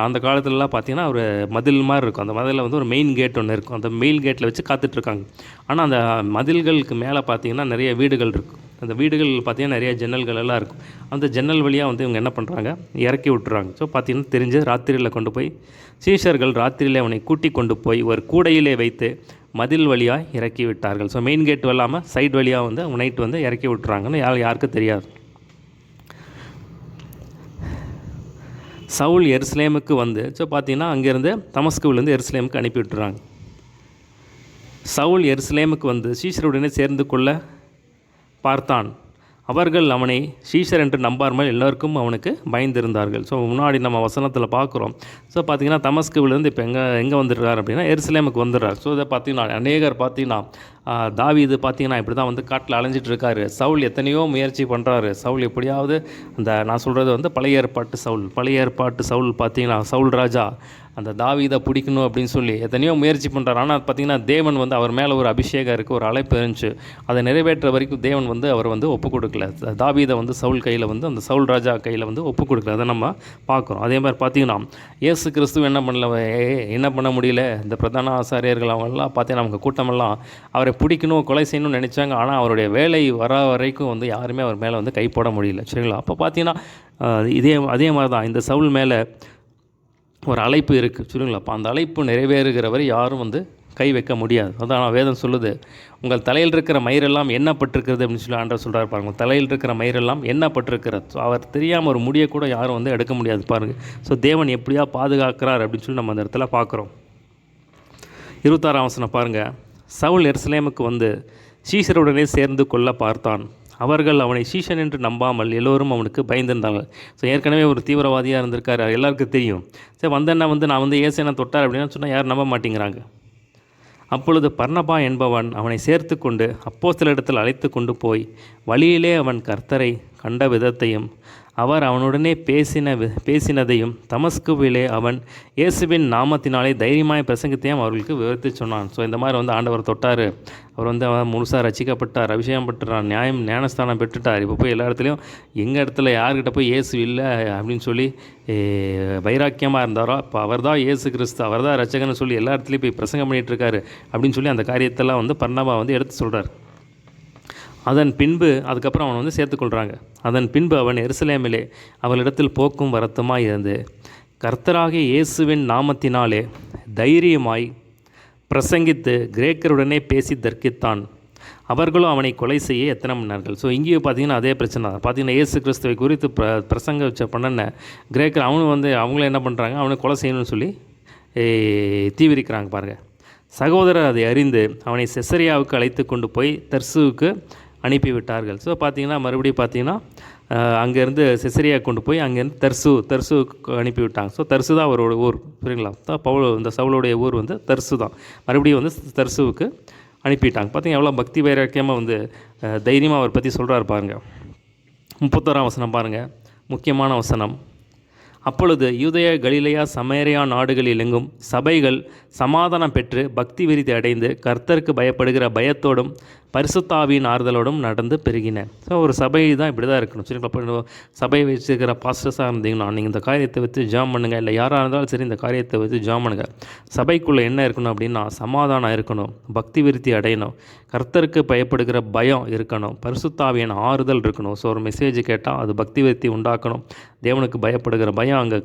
அந்த காலத்துலலாம் பார்த்தீங்கன்னா ஒரு மதில் மாதிரி இருக்கும். அந்த மதிலில் வந்து ஒரு மெயின் கேட் ஒன்று இருக்கும். அந்த மெயின் கேட்டில் வச்சு காத்துட்ருக்காங்க. ஆனால் அந்த மதில்களுக்கு மேலே பார்த்தீங்கன்னா நிறைய வீடுகள் இருக்கும். அந்த வீடுகள் பார்த்திங்கன்னா நிறைய ஜன்னல்கள் எல்லாம் இருக்கும். அந்த ஜன்னல் வழியாக வந்து இவங்க என்ன பண்ணுறாங்க, இறக்கி விட்டுறாங்க. ஸோ பார்த்திங்கன்னா தெரிஞ்சு ராத்திரியில் கொண்டு போய் சீஷர்கள் ராத்திரியில் அவனை கூட்டி கொண்டு போய் ஒரு கூடையிலே வைத்து மதில் வழியாக இறக்கி விட்டார்கள். ஸோ மெயின் கேட் இல்லாமல் சைடு வழியாக வந்து அவங்க நைட்டு வந்து இறக்கி விட்டுறாங்கன்னு யாருக்கும் தெரியாது. சவுல் எருசலேமுக்கு வந்து ஸோ பார்த்திங்கன்னா அங்கேருந்து தமஸ்குவிலேருந்து எருசலேமுக்கு அனுப்பி விட்டுறாங்க. சவுல் எருசலேமுக்கு வந்து சீஷருடனே சேர்ந்து கொள்ள பார்த்தான். அவர்கள் அவனை சீஷர் என்று நம்பாமல் எல்லோருக்கும் அவனுக்கு பயந்திருந்தார்கள். ஸோ முன்னாடி நம்ம வசனத்தில் பார்க்குறோம். ஸோ பார்த்திங்கன்னா தமஸ்குவிலேருந்து இப்போ எங்கே வந்துடுறார் அப்படின்னா எருசலேமுக்கு வந்துடுறார். ஸோ இதை பார்த்திங்கன்னா அநேகர் பார்த்திங்கன்னா தாவீது பார்த்திங்கன்னா இப்படி தான் வந்து காட்டில் அலைஞ்சிட்டு இருக்காரு. சவுல் எத்தனையோ முயற்சி பண்ணுறாரு. சவுல் எப்படியாவது அந்த நான் சொல்கிறது வந்து பழைய ஏற்பாட்டு சவுல் பார்த்திங்கன்னா சவுல் ராஜா அந்த தாவீதை பிடிக்கணும் அப்படின்னு சொல்லி எத்தனையோ முயற்சி பண்ணுறாரு. ஆனால் பார்த்திங்கன்னா தேவன் வந்து அவர் மேலே ஒரு அபிஷேகம் இருக்குது, ஒரு அழைப்பு இருந்துச்சு. அதை நிறைவேற்ற வரைக்கும் தேவன் வந்து அவர் வந்து ஒப்பு கொடுக்கல. தாவீதை வந்து சவுல் கையில் வந்து அந்த சவுல் ராஜா கையில் வந்து ஒப்பு கொடுக்கல. அதை நம்ம பார்க்குறோம். அதே மாதிரி பார்த்திங்கன்னா இயேசு கிறிஸ்துவ என்ன பண்ண முடியல. இந்த பிரதான ஆசாரியர்கள் அவங்கெல்லாம் பார்த்தீங்கன்னா அவங்க கூட்டமெல்லாம் அவரை பிடிக்கணும், கொலை செய்யணும்னு நினச்சாங்க. ஆனால் அவருடைய வேலை வர வரைக்கும் வந்து யாருமே அவர் மேலே வந்து கை போட முடியல. சரிங்களா? அப்போ பார்த்தீங்கன்னா அதே மாதிரி தான் இந்த சவுல் மேலே ஒரு அழைப்பு இருக்குது. சரிங்களா? அப்போ அந்த அழைப்பு நிறைவேறுகிற வரை யாரும் வந்து கை வைக்க முடியாது. அதான் வேதம் சொல்லுது, உங்கள் தலையில் இருக்கிற மயிரெல்லாம் எண்ணப்பட்டிருக்கிறது அப்படின்னு சொல்லி ஆண்டவர் சொல்கிறார் பாருங்கள். தலையில் இருக்கிற மயிரெல்லாம் எண்ணப்பட்டிருக்கிறது. ஸோ அவர் தெரியாமல் ஒரு முடியை கூட யாரும் வந்து எடுக்க முடியாது பாருங்கள். ஸோ தேவன் எப்படியா பாதுகாக்கிறார் அப்படின்னு சொல்லி நம்ம அந்த இடத்துல பார்க்குறோம். 26ஆம் வசனம் பாருங்கள். சவுல் எருசலேமுக்கு வந்து சீஷருடனே சேர்ந்து கொள்ள பார்த்தான். அவர்கள் அவனை சீஷன் என்று நம்பாமல் எல்லோரும் அவனுக்கு பயந்திருந்தாங்க. ஸோ ஏற்கனவே ஒரு தீவிரவாதியாக இருந்திருக்காரு, எல்லாருக்கும் தெரியும். சரி வந்தேன்னா வந்து நான் வந்து ஏசேனை தொட்டார் அப்படின்னு சொன்னால் யாரும் நம்ப மாட்டேங்கிறாங்க. அப்பொழுது பர்னபா என்பவன் அவனை சேர்த்து கொண்டு அப்போஸ்தலரிடத்தில் அழைத்து கொண்டு போய் வழியிலே அவன் கர்த்தரை கண்ட விதத்தையும் அவர் அவனுடனே பேசினதையும் தமஸ்குவிலே அவன் இயேசுவின் நாமத்தினாலே தைரியமாய் பிரசங்கத்தையும் அவர்களுக்கு விவரித்து சொன்னான். ஸோ இந்த மாதிரி வந்து ஆண்டவர் தொட்டார், அவர் வந்து அவன் முழுசாக ரசிக்கப்பட்டார், அபிஷேகம் பெற்றுறான், ஞானஸ்தானம் பெற்றுட்டார். இப்போ போய் எல்லா இடத்துலையும் எங்கள் இடத்துல யார்கிட்ட போய் இயேசு இல்லை அப்படின்னு சொல்லி வைராக்கியமாக இருந்தாரோ இப்போ அவர் தான் இயேசு கிறிஸ்து, அவர் தான் ரட்சகன்னு சொல்லி எல்லா இடத்துலையும் போய் பிரசங்கம் பண்ணிகிட்ருக்காரு அப்படின்னு சொல்லி அந்த காரியத்தெல்லாம் வந்து பர்னபா வந்து எடுத்து சொல்கிறார். அதன் பின்பு அதுக்கப்புறம் அவனை வந்து சேர்த்துக்கொள்கிறாங்க. அதன் பின்பு அவன் எருசலேமிலே அவளிடத்தில் போக்கும் வரத்துமாய் இருந்து கர்த்தராகிய இயேசுவின் நாமத்தினாலே தைரியமாய் பிரசங்கித்து கிரேக்கருடனே பேசி தர்க்கித்தான். அவர்களும் அவனை கொலை செய்ய எத்தனை பண்ணார்கள். ஸோ இங்கேயும் பார்த்தீங்கன்னா அதே பிரச்சனை தான். பார்த்தீங்கன்னா இயேசு கிறிஸ்துவை குறித்து பிரசங்க வச்ச பண்ண கிரேக்கர் அவனும் வந்து அவங்களும் என்ன பண்ணுறாங்க, அவனை கொலை செய்யணும்னு சொல்லி தீவிரிக்கிறாங்க பாருங்கள். சகோதரர் அதை அறிந்து அவனை செசரியாவுக்கு அழைத்து கொண்டு போய் தர்சுவுக்கு அனுப்பிவிட்டார்கள். ஸோ பார்த்தீங்கன்னா மறுபடியும் பார்த்தீங்கன்னா அங்கேருந்து செசரியா கொண்டு போய் அங்கேருந்து தர்சுவுக்கு அனுப்பிவிட்டாங்க. ஸோ தர்சு தான் அவரோட ஊர். புரியுங்களா? இந்த சவுளுடைய ஊர் வந்து தர்சு தான். மறுபடியும் வந்து தர்சுவுக்கு அனுப்பிட்டாங்க. பார்த்தீங்கன்னா எவ்வளோ பக்தி வைராக்கியமாக வந்து தைரியமாக அவரை பற்றி சொல்கிறாரு பாருங்கள். 31ஆம் வசனம் பாருங்கள், முக்கியமான வசனம். அப்பொழுது யூதேயா கலிலேயா சமேரியா நாடுகளில் எங்கும் சபைகள் சமாதானம் பெற்று பக்தி விருத்தி அடைந்து கர்த்தருக்கு பயப்படுகிற பயத்தோடும் பரிசுத்தாவியின் ஆறுதலோடும் நடந்து பெருகின. ஸோ ஒரு சபை தான் இப்படி தான் இருக்கணும். சரிங்களா? இப்போ சபையை வச்சுருக்கிற பாஸ்டர்ஸாக இருந்தீங்கன்னா நீங்கள் இந்த காரியத்தை வச்சு ஜாம் பண்ணுங்கள், இல்லை யாராக இருந்தாலும் சரி இந்த காரியத்தை வச்சு ஜாம் பண்ணுங்கள். சபைக்குள்ளே என்ன இருக்கணும் அப்படின்னா சமாதானம் இருக்கணும், பக்தி விருத்தி அடையணும், கர்த்தருக்கு பயப்படுகிற பயம் இருக்கணும், பரிசுத்தாவியின் ஆறுதல் இருக்கணும். ஸோ ஒரு மெசேஜ் கேட்டால் அது பக்தி விருத்தி உண்டாக்கணும், தேவனுக்கு பயப்படுகிற பயம் அங்கே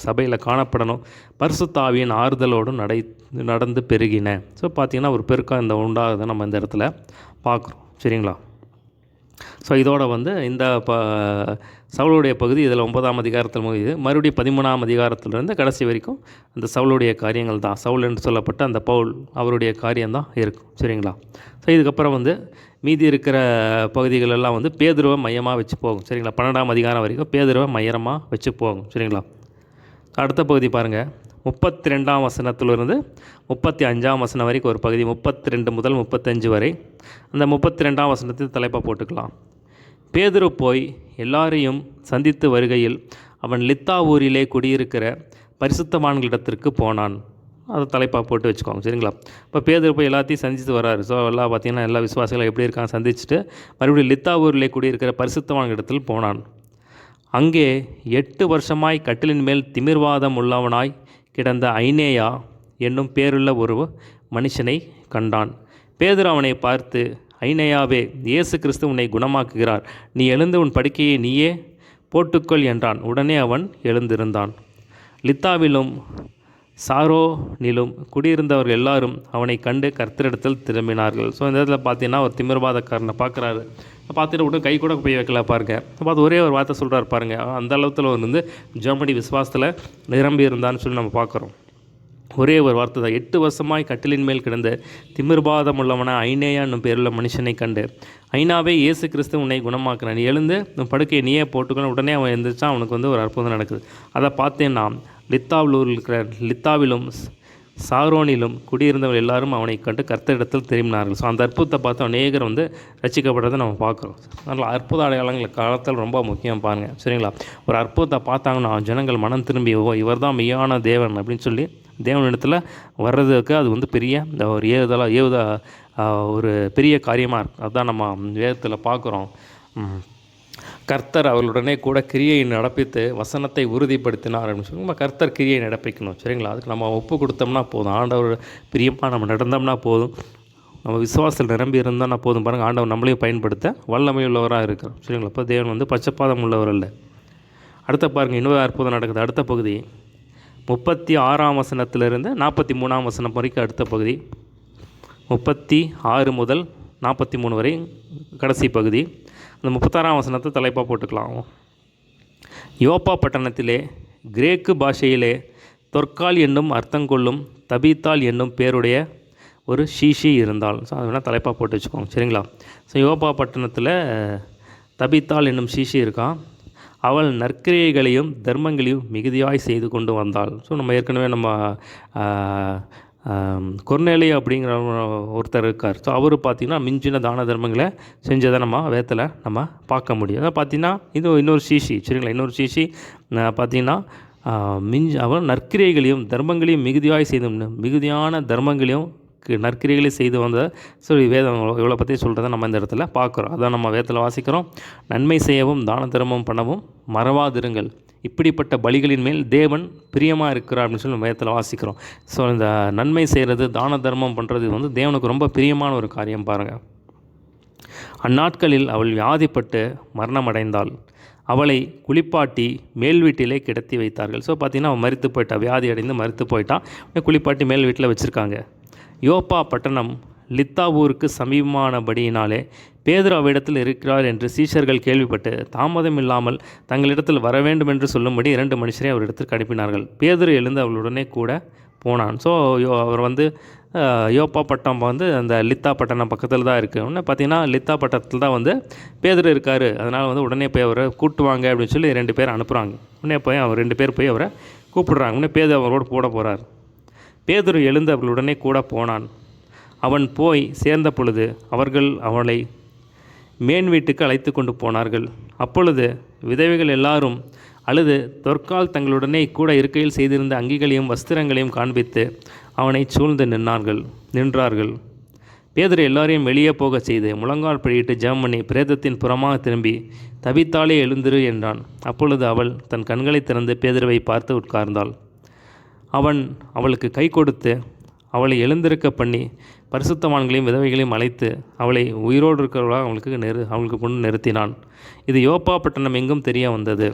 சபையில் காணப்படணும், பரிசுத்தாவியின் ஆறுதலோடும் நடந்து பெருகின. ஸோ பார்த்திங்கன்னா ஒரு பெருக்கம் இந்த உண்டாகுதை நம்ம இந்த இடத்துல பார்க்குறோம். சரிங்களா? ஸோ இதோட வந்து இந்த சவுளுடைய பகுதி இதில் 9ஆம் அதிகாரத்தில் முடியுது. மறுபடியும் 13ஆம் அதிகாரத்திலிருந்து கடைசி வரைக்கும் அந்த சவுளுடைய காரியங்கள் தான், சவுல் என்று சொல்லப்பட்ட அந்த பவுல் அவருடைய காரியம்தான் இருக்கும். சரிங்களா? ஸோ இதுக்கப்புறம் வந்து மீதி இருக்கிற பகுதிகளெல்லாம் வந்து பேதுருவை மையமாக வச்சு போகும். சரிங்களா? 12ஆம் அதிகாரம் வரைக்கும் பேதுருவை மையமாக வச்சு போகும். சரிங்களா? அடுத்த பகுதி பாருங்கள், 32ஆம் வசனத்திலிருந்து 35ஆம் வசனம் வரைக்கும் ஒரு பகுதி, 32 முதல் 35 வரை. அந்த 32ஆம் வசனத்தில் தலைப்பாக போட்டுக்கலாம். பேதுரு போய் எல்லாரையும் சந்தித்து வருகையில் அவன் லித்தா ஊரிலே குடியிருக்கிற பரிசுத்தவான்களிடத்திற்கு போனான். அதை தலைப்பாக போட்டு வச்சுக்கோங்க. சரிங்களா? இப்போ பேதுரு போய் எல்லாத்தையும் சந்தித்து வராரு. ஸோ எல்லாம் பார்த்திங்கன்னா எல்லா விசுவாசிகளும் எப்படி இருக்காங்க சந்திச்சுட்டு மறுபடியும் லித்தா ஊரிலே குடியிருக்கிற பரிசுத்தவான்களிடத்தில் போனான். அங்கே 8 வருஷமாய் கட்டிலின் மேல் திமிர்வாதம் உள்ளவனாய் கிடந்த ஐனேயா என்னும் பேருள்ள ஒரு மனுஷனை கண்டான். பேதுரு அவனை பார்த்து, ஐனேயாவே, இயேசு கிறிஸ்து உன்னை குணமாக்குகிறார், நீ எழுந்து உன் படுக்கையை நீயே போட்டுக்கொள் என்றான். உடனே அவன் எழுந்திருந்தான். லித்தாவிலும் சாரோனிலும் குடியிருந்தவர்கள் எல்லாரும் அவனை கண்டு கர்த்தரிடத்தில் திரும்பினார்கள். ஸோ இந்த இடத்துல பார்த்தீங்கன்னா ஒரு திமிர்வாதக்காரனை பார்க்குறாரு. பார்த்துட்டு விட்டு கை கூட போய் வைக்கல பாருங்க. பார்த்து ஒரே ஒரு வார்த்தை சொல்கிறார் பாருங்கள். அந்த அளவுக்கு வந்து ஜெர்மனி விசுவாசத்தில் நிரம்பி இருந்தான்னு சொல்லி நம்ம பார்க்குறோம். ஒரே ஒரு வார்த்தை தான், 8 வருஷமாய் கட்டிலின் மேல் கிடந்த திமிர்பாதம் உள்ளவன ஐனேயா என்னும் பேருள்ள மனுஷனை கண்டு, ஐனாவே, இயேசு கிறிஸ்து உன்னை குணமாக்குறான், நீ எழுந்து உன் படுக்கையை நீயே போட்டுக்கணும். உடனே அவன் எழுந்திரிச்சா அவனுக்கு வந்து ஒரு அற்புதம் நடக்குது. அதை பார்த்தேன்னா லித்தாவிலும் சாரோனிலும் குடியிருந்தவர்கள் எல்லாரும் அவனை கண்டு கர்த்தரிடத்தில் திரும்பினார்கள். ஸோ அந்த அற்புதத்தை பார்த்து அநேகர் வந்து ரட்சிக்கப்படுறதை நம்ம பார்க்குறோம். அதனால் அற்புத அடையாளங்கள் காலத்தில் ரொம்ப முக்கியம் பாருங்கள், சரிங்களா? ஒரு அற்புதத்தை பார்த்தாங்கன்னா ஜனங்கள் மனம் திரும்பி, ஓ இவர் தான் மெய்யான தேவன் அப்படின்னு சொல்லி தேவனிடத்தில் வர்றதுக்கு அது வந்து பெரிய ஒரு ஒரு பெரிய காரியமாக இருக்குது. அதுதான் நம்ம வேதத்தில் பார்க்குறோம். கர்த்தர் அவர்களுடனே கூட கிரியை நடப்பித்து வசனத்தை உறுதிப்படுத்தினார் அப்படின்னு சொல்லி நம்ம கர்த்தர் கிரியை நடப்பிக்கணும், சரிங்களா? அதுக்கு நம்ம ஒப்பு கொடுத்தோம்னா போதும், ஆண்டவர் பிரியமாக நம்ம நடந்தோம்னா போதும், நம்ம விசுவாசத்தில் நிரம்பி இருந்தோம்னா போதும். பாருங்கள், ஆண்டவர் நம்மளையும் பயன்படுத்த வல்லமை உள்ளவராக இருக்கிறோம், சரிங்களா? இப்போ தேவன் வந்து பச்சைப்பாதம் உள்ளவர் இல்லை. அடுத்த பாருங்கள், இன்னொரு அற்புதம் நடக்குது. அடுத்த பகுதி 36ஆம் வசனத்திலிருந்து 43ஆம் வசனம் வரைக்கும் அடுத்த பகுதி, 36 முதல் 43 வரை கடைசி பகுதி. அந்த 36ஆம் வசனத்தை தலைப்பாக போட்டுக்கலாம். யோப்பா பட்டணத்திலே கிரேக்கு பாஷையிலே தொற்கால் என்னும் அர்த்தங்கொள்ளும் தபீத்தாள் என்னும் பேருடைய ஒரு ஷீஷி இருந்தாள். ஸோ அது வேணால் தலைப்பாக போட்டு வச்சுக்கோங்க, சரிங்களா? ஸோ யோப்பா பட்டணத்தில் தபீத்தாள் என்னும் ஷீஷி இருக்கான். அவள் நற்கிரியைகளையும் தர்மங்களையும் மிகுதியாய் செய்து கொண்டு வந்தாள். ஸோ நம்ம ஏற்கனவே நம்ம கொர்நேலி அப்படிங்கிற ஒருத்தர் இருக்கார். ஸோ அவர் பார்த்திங்கன்னா மிஞ்சின தான தர்மங்களை செஞ்சதை நம்ம வேதத்தில் நம்ம பார்க்க முடியும். அதான் பார்த்திங்கன்னா இது இன்னொரு ஷீஷி, சரிங்களா? இன்னொரு ஷீஷி பார்த்திங்கன்னா அவன் நற்கிரியைகளையும் தர்மங்களையும் மிகுதியான தர்மங்களையும் நற்கிரியைகளையும் செய்து வந்த சொல்லி வேதம் இவ்வளோ பற்றி சொல்கிறத நம்ம இந்த இடத்துல பார்க்குறோம். அதான் நம்ம வேதத்தில் வாசிக்கிறோம். நன்மை செய்யவும் தான தர்மம் பண்ணவும் மறவாதிருங்கள், இப்படிப்பட்ட பலிகளின் மேல் தேவன் பிரியமாக இருக்கிறார் அப்படின்னு சொல்லி வேதத்தில் வாசிக்கிறோம். ஸோ இந்த நன்மை செய்கிறது, தான தர்மம் பண்ணுறது வந்து தேவனுக்கு ரொம்ப பிரியமான ஒரு காரியம் பாருங்கள். அந்நாட்களில் அவள் வியாதிப்பட்டு மரணமடைந்தாள். அவளை குளிப்பாட்டி மேல் வீட்டிலே கிடத்தி வைத்தார்கள். ஸோ பார்த்திங்கன்னா அவன் மரித்து போயிட்டா, வியாதி அடைந்து மரித்து போயிட்டான். குளிப்பாட்டி மேல் வீட்டில் வச்சுருக்காங்க. யோப்பா பட்டணம் லித்தா ஊருக்கு சமீபமானபடியினாலே பேதுரு அவ்விடத்தில் இருக்கிறார் என்று சீஷர்கள் கேள்விப்பட்டு தாமதம் இல்லாமல் தங்களிடத்தில் வர வேண்டும் என்று சொல்லும்படி 2 மனுஷரை அவரிடத்திற்கு அனுப்பினார்கள். பேதுரு எழுந்து அவளுடனே கூட போனான். ஸோ அவர் வந்து யோப்பா பட்டம் வந்து அந்த லித்தா பட்டணம் பக்கத்தில் தான் இருக்குது. உடனே பார்த்திங்கன்னா லித்தா பட்டணத்தில் தான் வந்து பேதுரு இருக்கார். அதனால் வந்து உடனே போய் அவரை கூட்டுவாங்க அப்படின்னு சொல்லி 2 பேர் அனுப்புகிறாங்க. உடனே போய் அவர் 2 பேர் போய் அவரை கூப்பிடுறாங்க. உடனே பேதுரு அவரோடு போட போகிறார். பேதுரு எழுந்து அவர்களுடனே கூட போனான். அவன் போய் சேர்ந்த பொழுது அவர்கள் அவளை மேன் வீட்டுக்கு அழைத்து கொண்டு போனார்கள். அப்பொழுது விதவைகள் எல்லாரும் அழுது தொற்கால் தங்களுடனே கூட இருக்கையில் செய்திருந்த அங்கிகளையும் வஸ்திரங்களையும் காண்பித்து அவனை சூழ்ந்து நின்றார்கள். பேதுரு எல்லாரையும் வெளியே போகச் செய்து முழங்கால் படியிட்டு ஜெபம் பண்ணி பிரேதத்தின் புறமாக திரும்பி தபித்தாளே எழுந்திரு என்றான். அப்பொழுது அவள் தன் கண்களை திறந்து பேதுருவை பார்த்து உட்கார்ந்தாள். அவன் அவளுக்கு கை கொடுத்து அவளை எழுந்திருக்க பண்ணி பரிசுத்தவான்களையும் விதவைகளையும் அழைத்து அவளை உயிரோடு இருக்கிறவர்களாக அவளுக்கு கொண்டு நிறுத்தினான். இது யோப்பா பட்டணம் எங்கும் தெரிய வந்தது.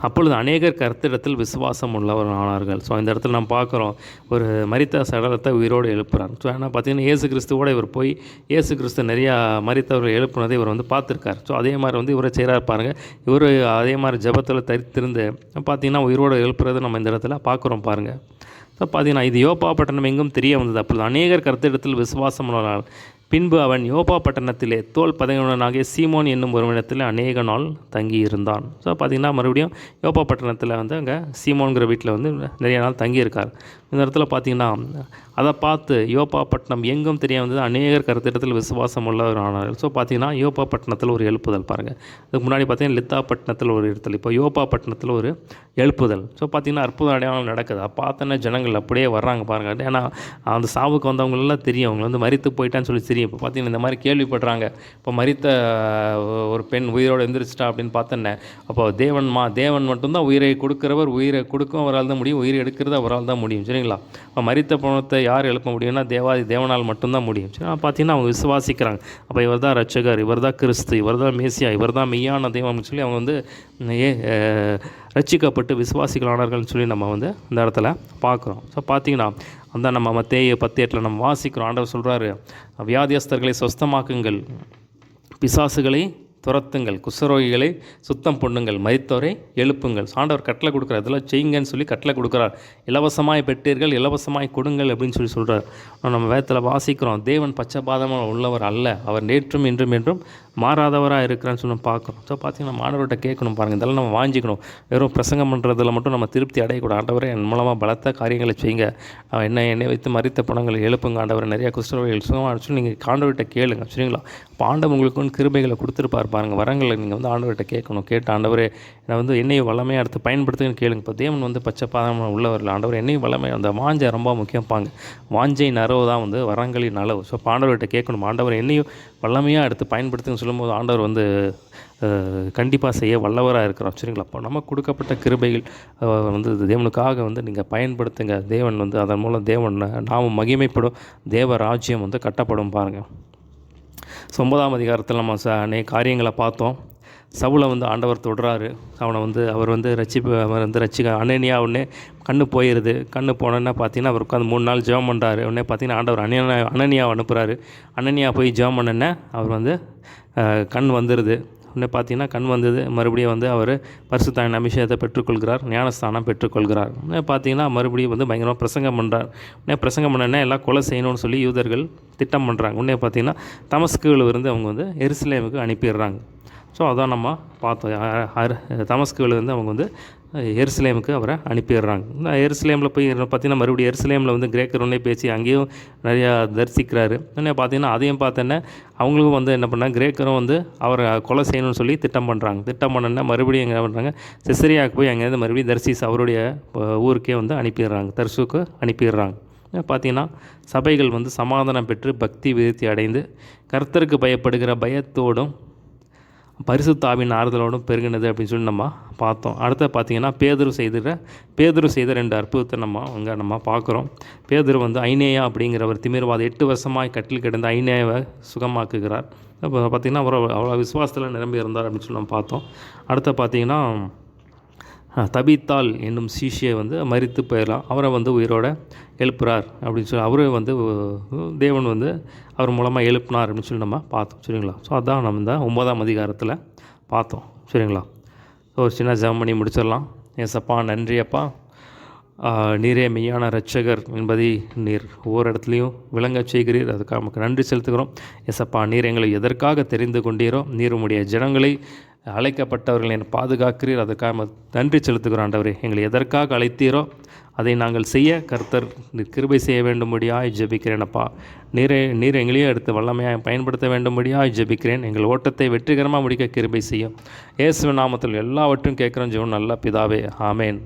அப்பொழுது அநேகர் கர்த்தரிடத்தில் விசுவாசம் உள்ளவர்களானார்கள். ஸோ இந்த இடத்துல நம்ம பார்க்குறோம், ஒரு மரித்த சடலத்தை உயிரோடு எழுப்புறார். ஸோ ஏன்னா பார்த்திங்கன்னா இயேசு கிறிஸ்துவோட இவர் போய் இயேசு கிறிஸ்து நிறையா மரித்தவர்கள் எழுப்புனதை இவர் வந்து பார்த்துருக்கார். ஸோ அதே மாதிரி வந்து இவரை செய்கிறார் பாருங்கள். இவர் அதே மாதிரி ஜெபத்தில் தரித்திருந்து பார்த்திங்கன்னா உயிரோடு எழுப்புறது நம்ம இந்த இடத்துல பார்க்குறோம் பாருங்கள். ஸோ பார்த்திங்கன்னா இது யோப்பா பட்டணம் எங்கும் தெரிய வந்தது. அப்பொழுது அநேகர் கர்த்தரிடத்தில் விசுவாசம் உள்ளவர்கள். பின்பு அவன் யோப்பா பட்டணத்திலே தோல் பதவியுடனாகிய சீமோன் என்னும் ஒருவனிடத்தில் அநேக நாள் தங்கி இருந்தான். ஸோ பார்த்திங்கன்னா மறுபடியும் யோப்பா பட்டணத்தில் வந்து அங்கே சீமோன்கிற வீட்டில் வந்து நிறைய நாள் தங்கியிருக்கார். இந்த இடத்துல பார்த்திங்கன்னா அதை பார்த்து யோப்பா பட்டணம் எங்கும் தெரிய வந்தது, அநேகர் கருத்திடத்தில் விசுவாசம் உள்ளவர் ஆனார்கள். ஸோ பார்த்திங்கன்னா யோப்பா பட்டணத்தில் ஒரு எழுப்புதல் பாருங்கள். அதுக்கு முன்னாடி பார்த்திங்கன்னா லித்தா பட்டணத்தில் ஒரு இடத்துல, இப்போ யோப்பா பட்டணத்தில் ஒரு எழுப்புதல். ஸோ பார்த்திங்கன்னா அற்புத அடையாளம் நடக்குது. பார்த்தோன்னா ஜனங்கள் அப்படியே வர்றாங்க பாருங்கள். ஏன்னா அந்த சாவுக்கு வந்தவங்களெல்லாம் தெரியும், அவங்க வந்து மரித்து போயிட்டான்னு சொல்லி தெரியும். இப்போ பார்த்திங்கன்னா இந்த மாதிரி கேள்விப்படுறாங்க. இப்போ மரித்த ஒரு பெண் உயிரோடு எந்திரிச்சிட்டா அப்படின்னு பார்த்தேன்னே, அப்போ தேவன் மட்டும்தான் உயிரை கொடுக்குறவர், உயிரை கொடுக்கும் அவரால் தான் முடியும், உயிரை எடுக்கிறது அவரால் தான் முடியும், சரிங்களா? இப்போ மரித்த பணத்தை யார் எழுப்ப முடியும்னா தேவனால் மட்டும்தான் முடியும். சரி, பார்த்தீங்கன்னா அவங்க விசுவாசிக்கிறாங்க. அப்போ இவர் தான் ரட்சகர், இவர் தான் கிறிஸ்து, இவர் தான் மேசியா, இவர் தான் மெய்யான தெய்வம்னு சொல்லி அவங்க வந்து ரட்சிக்கப்பட்டு விசுவாசிகளானார்கள்னு சொல்லி நம்ம வந்து இந்த இடத்துல பார்க்குறோம். ஸோ பார்த்தீங்கன்னா அந்த நம்ம மத்தேயு 10:8 நம்ம வாசிக்கிறோம். ஆண்டவர் சொல்கிறாரு, வியாதியஸ்தர்களை சொஸ்தமாக்குங்கள், பிசாசுகளை துரத்துங்கள், குஷ்டரோகிகளை சுத்தம் பண்ணுங்கள், மரித்தோரை எழுப்புங்கள். ஆண்டவர் கட்டளை கொடுக்குறார், இதெல்லாம் செய்யுங்கன்னு சொல்லி கட்டளை கொடுக்குறார். இலவசமாய் பெற்றீர்கள், இலவசமாய் கொடுங்கள் அப்படின்னு சொல்லி சொல்கிறார். நம்ம வேதத்தில் வாசிக்கிறோம், தேவன் பட்சபாதமாக உள்ளவர் அல்ல, அவர் நேற்றும் இன்றும் என்றும் மாறாதவராக இருக்கிறான்னு சொல்லி பார்க்குறோம். ஸோ பார்த்தீங்கன்னா ஆண்டவர்கிட்ட கேட்கணும் பாருங்கள், இதெல்லாம் நம்ம வாஞ்சிக்கணும். வெறும் பிரசங்கம் பண்ணுறதுல மட்டும் நம்ம திருப்தி அடையக்கூடாது. ஆண்டவரே என் மூலமாக பலத்த காரியங்களை செய்யுங்க, என்னை வைத்து மரித்த பணங்களை எழுப்புங்க ஆண்டவர், நிறையா குஷ்டரோகிகள் சுகமாக சொல்லி நீங்கள் ஆண்டவர்கிட்ட கேளுங்க, சரிங்களா? இப்போ ஆண்டவர் உங்களுக்கு கிருபைகளை கொடுத்துருப்பார் பாருங்கள், வரங்களை நீங்கள் வந்து ஆண்டவர்கிட்ட கேட்கணும். கேட்டு ஆண்டவரே என்னை என்னையும் வல்லமையாக எடுத்து பயன்படுத்துங்கன்னு கேளுங்க. இப்போ தேவன் வந்து பச்சைப்பாதமாக உள்ளவர்கள், ஆண்டவர் என்னையும் வல்லமையாக, அந்த வாஞ்சை ரொம்ப முக்கியப்பாங்க. வாஞ்சை நரவு தான் வந்து வரங்களின் அளவு. ஸோ இப்போ ஆண்டவர்கிட்ட கேட்கணும், ஆண்டவர் என்னையும் வல்லமையாக எடுத்து பயன்படுத்துங்கன்னு சொல்லும்போது ஆண்டவர் வந்து கண்டிப்பாக செய்ய வல்லவராக இருக்கிறோம், சரிங்களா? அப்போ நமக்கு கொடுக்கப்பட்ட கிருபைகள் வந்து தேவனுக்காக வந்து நீங்கள் பயன்படுத்துங்க. தேவன் வந்து அதன் மூலம் தேவன் நாமும் மகிமைப்படும், தேவ ராஜ்யம் வந்து கட்டப்படும் பாருங்கள். 9ஆம் அதிகாரத்தில் நம்ம அநேக காரியங்களை பார்த்தோம். சவுலை வந்து ஆண்டவர் தொடுறாரு, அவனை வந்து அவர் வந்து ரட்சிக்க அனனியா உடனே கண்ணு போயிடுது. கண்ணு போனோன்னா பார்த்தீங்கன்னா அவர் உட்காந்து 3 நாள் ஜெபம் பண்ணுறாரு. உடனே பார்த்தீங்கன்னா ஆண்டவர் அனனியாவை அனுப்புகிறாரு. அனனியா போய் ஜெபம் பண்ணோன்னே அவர் வந்து கண் வந்துடுது. உடனே பார்த்தீங்கன்னா கண் வந்தது, மறுபடியும் வந்து அவர் பரிசுத்தாவின் அபிஷேகத்தை பெற்றுக்கொள்கிறார், ஞானஸ்தானம் பெற்றுக்கொள்கிறார். உடனே பார்த்தீங்கன்னா மறுபடியும் வந்து பயங்கரமாக பிரசங்கம் பண்ணுறார். உடனே பிரசங்கம் பண்ணோன்னே எல்லாம் கொலை செய்யணும்னு சொல்லி யூதர்கள் திட்டம் பண்ணுறாங்க. உடனே பார்த்தீங்கன்னா தமஸ்குவில் இருந்து அவங்க வந்து எருசலேமுக்கு அனுப்பிடுறாங்க. ஸோ அதான் நம்ம பார்த்தோம். தமஸ்குவில் இருந்து அவங்க வந்து எருசலேமுக்கு அவரை அனுப்பிடுறாங்க. எருசலேமில் போய் பார்த்தீங்கன்னா மறுபடியும் எருசலேமில் வந்து கிரேக்கர் ஒன்றே பேசி அங்கேயும் நிறையா தரிசிக்கிறாரு. உடனே பார்த்தீங்கன்னா அதையும் பார்த்தோன்னே அவங்களுக்கும் வந்து என்ன பண்ணாங்க, கிரேக்கரும் வந்து அவரை கொலை செய்யணும்னு சொல்லி திட்டம் பண்ணுறாங்க. திட்டம் பண்ணோன்னா மறுபடியும் என்ன பண்ணுறாங்க, சிசரியாவுக்கு போய் அங்கேருந்து மறுபடியும் தரிசிஸ் அவருடைய ஊருக்கே வந்து அனுப்பிடுறாங்க, தர்சுக்கு அனுப்பிடுறாங்க. பார்த்தீங்கன்னா சபைகள் வந்து சமாதானம் பெற்று பக்தி விருத்தி அடைந்து கர்த்தருக்கு பயப்படுகிற பயத்தோடும் பரிசுத்தாவின் ஆறுதலோடும் பெருகினது அப்படின்னு சொல்லி நம்ம பார்த்தோம். அடுத்து பார்த்தீங்கன்னா பேதுரு செய்த 2 அற்புதத்தை நம்ம பார்க்குறோம். பேதுரு வந்து ஐனேயா அப்படிங்கிறவர் திமிர்வாத 8 வருஷமாக கட்டில் கிடந்த ஐனேயாவை சுகமாக்குகிறார். இப்போ பார்த்திங்கன்னா அவ்வளோ விசுவாசத்தில் நிரம்பி இருந்தார் அப்படின்னு சொல்லி நம்ம பார்த்தோம். அடுத்து பார்த்திங்கன்னா தபித்தாள் என்னும் சீஷியை வந்து மரித்து போயிடலாம், அவரை வந்து உயிரோடு எழுப்புறார் அப்படின்னு சொல்லி அவரே வந்து தேவன் வந்து அவர் மூலமாக எழுப்பினார் அப்படின்னு சொல்லி நம்ம பார்த்தோம், சரிங்களா? ஸோ அதான் நம்ம இந்த 9ஆம் அதிகாரத்தில் பார்த்தோம், சரிங்களா? ஸோ ஒரு சின்ன ஜெபம் பண்ணி முடிச்சிடலாம். ஏசப்பா நன்றி அப்பா, நீரே மெய்யான இரட்சகர் என்பதை நீர் ஒவ்வொரு இடத்துலையும் விளங்க செய்கிறீர், அதுக்காக நமக்கு நன்றி செலுத்துகிறோம். ஏசப்பா நீர் எங்களை எதற்காக தெரிந்து கொண்டீரோ, நீர் உம்முடைய ஜனங்களை அழைக்கப்பட்டவர்களை பாதுகாக்கிறீர், அதுக்காக நன்றி செலுத்துகிறோம். ஆண்டவரே எங்களை எதற்காக அழைத்தீரோ அதை நாங்கள் செய்ய கர்த்தர் கிருபை செய்ய வேண்டும்படியாய் ஜெபிக்கிறேனப்பா. நீர் எங்களையும் எடுத்து வல்லமையாக பயன்படுத்த வேண்டும்படியாய் ஜெபிக்கிறேன். எங்கள் ஓட்டத்தை வெற்றிகரமாக முடிக்க கிருபை செய்யும். இயேசுவின் நாமத்தில் எல்லாவற்றையும் கேட்குறோம் ஜெபம் நல்ல பிதாவே, ஆமேன்.